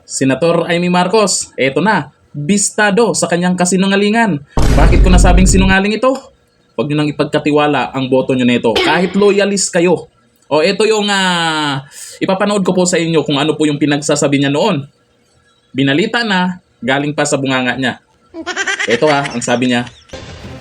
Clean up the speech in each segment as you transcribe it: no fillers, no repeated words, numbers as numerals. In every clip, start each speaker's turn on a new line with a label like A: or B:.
A: Senator Amy Marcos, eto na, bistado sa kanyang kasinungalingan. Bakit ko nasabing sinungaling ito? Huwag nyo nang ipagkatiwala ang boto nyo nito, kahit loyalist kayo. O ito yung ipapanood ko po sa inyo kung ano po yung pinagsasabi niya noon. Binalita na, galing pa sa bunganga niya. Ito ang sabi niya.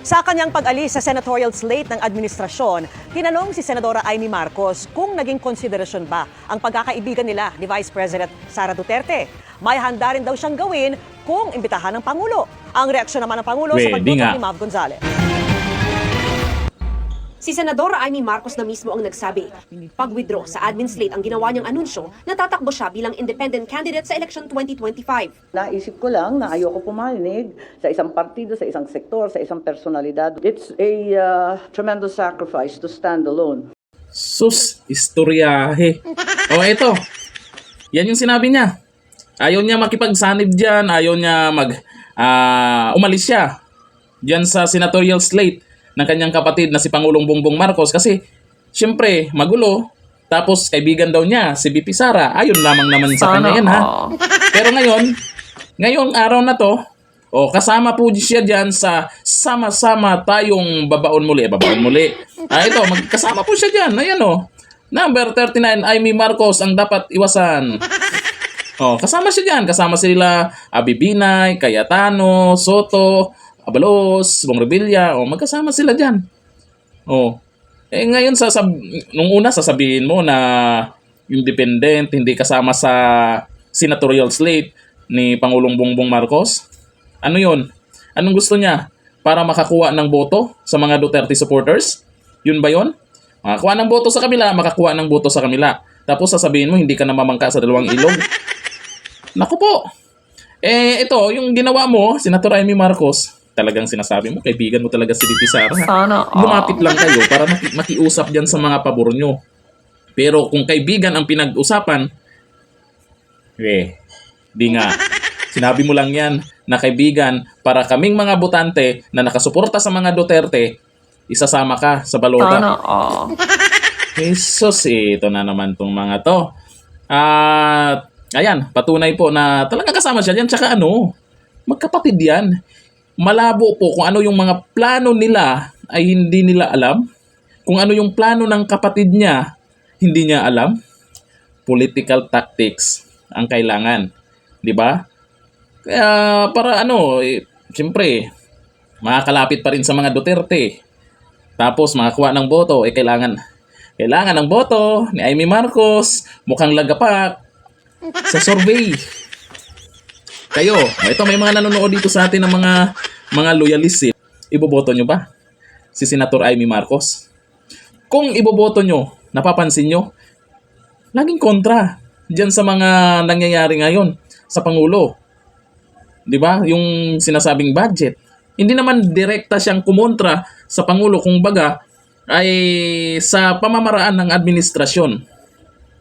B: Sa kanyang pag-alis sa senatorial slate ng administrasyon, tinanong si Senadora Amy Marcos kung naging konsiderasyon ba ang pagkakaibigan nila ni Vice President Sara Duterte. May handa rin daw siyang gawin kung imbitahan ng Pangulo. Ang reaksyon naman ng Pangulo sa pagtutok ni Mav Gonzales.
C: Si Senadora Amy Marcos na mismo ang nagsabi, pag-withdraw sa admin slate ang ginawa niyang anunsyo na tatakbo siya bilang independent candidate sa election 2025.
D: Naisip ko lang na ayoko pumanig sa isang partido, sa isang sektor, sa isang personalidad. It's a tremendous sacrifice to stand alone.
A: Sus, istoryahe. O ito, yan yung sinabi niya. Ayaw niya makipagsanib dyan, ayaw niya umalis siya dyan sa senatorial slate ng kanyang kapatid na si Pangulong Bongbong Marcos kasi syempre magulo, tapos kaibigan daw niya si VP Sara. Ayun lamang naman sa kanya yan Pero ngayong araw na to, kasama po siya dyan sa sama-sama tayong babaon muli. Ito, magkasama po siya dyan. Ayan Number 39, Amy Marcos ang dapat iwasan. Kasama siya dyan. Kasama sila Abibinay, Cayetano, Soto, Abalos, Bong Revilla, magkasama sila dyan. Ngayon, nung una sasabihin mo na independent, hindi kasama sa senatorial slate ni Pangulong Bongbong Marcos. Ano yun? Anong gusto niya? Para makakuha ng boto sa mga Duterte supporters? Yun ba yun? Makakuha ng boto sa kabila, makakuha ng boto sa kamila. Tapos sasabihin mo, hindi ka na mamangka sa dalawang ilog. Naku po! Ito, yung ginawa mo, Senator Amy Marcos, talagang sinasabi mo, kaibigan mo talaga si VP Sara. Lumapit lang kayo para makiusap dyan sa mga pabor nyo. Pero kung kaibigan ang pinag-usapan, di nga. Sinabi mo lang yan na kaibigan para kaming mga botante na nakasuporta sa mga Duterte, isasama ka sa balota. Jesus, ito na naman tong mga to. Ayan, patunay po na talagang kasama siya dyan. Tsaka magkapatid yan. Malabo po kung ano yung mga plano nila ay hindi nila alam. Kung ano yung plano ng kapatid niya, hindi niya alam. Political tactics ang kailangan. Di ba? Kaya para siyempre, makakalapit pa rin sa mga Duterte. Tapos makakuha ng boto, kailangan ng boto ni Amy Marcos, mukhang lagapak sa survey. Kayo, ito may mga nanonood dito sa atin ng mga loyalists. Iboboto nyo ba si Senator Amy Marcos? Kung iboboto nyo, napapansin nyo, laging kontra dyan sa mga nangyayari ngayon sa Pangulo. Di ba? Yung sinasabing budget. Hindi naman direkta siyang kumontra sa Pangulo, kung baga ay sa pamamaraan ng administrasyon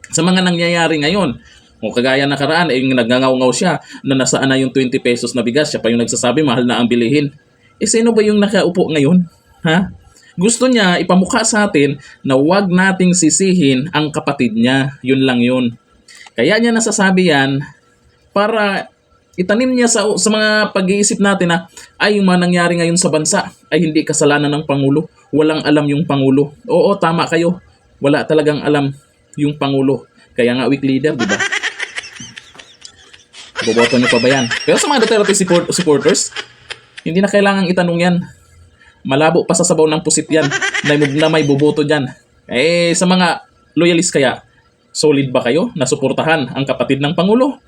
A: sa mga nangyayari ngayon. Kagaya nakaraan, nagngangaw-ngaw siya na nasaan na yung 20 pesos na bigas. Siya pa yung nagsasabi, mahal na ang bilihin. Sino ba yung nakaupo ngayon? Gusto niya ipamukha sa atin na huwag nating sisihin ang kapatid niya. Yun lang yun. Kaya niya nasasabi yan para itanim niya sa mga pag-iisip natin na yung mga nangyari ngayon sa bansa ay hindi kasalanan ng Pangulo. Walang alam yung Pangulo. Oo, tama kayo. Wala talagang alam yung Pangulo. Kaya nga weak leader, di ba? Boboto niyo pa ba yan? Pero sa mga Duterte supporters, hindi na kailangang itanong yan. Malabo pa sa sabaw ng pusit yan na may boboto dyan. Sa mga loyalist kaya, solid ba kayo na suportahan ang kapatid ng Pangulo?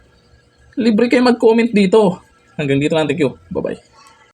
A: Libre kayo mag-comment dito. Hanggang dito lang. Thank you. Bye-bye.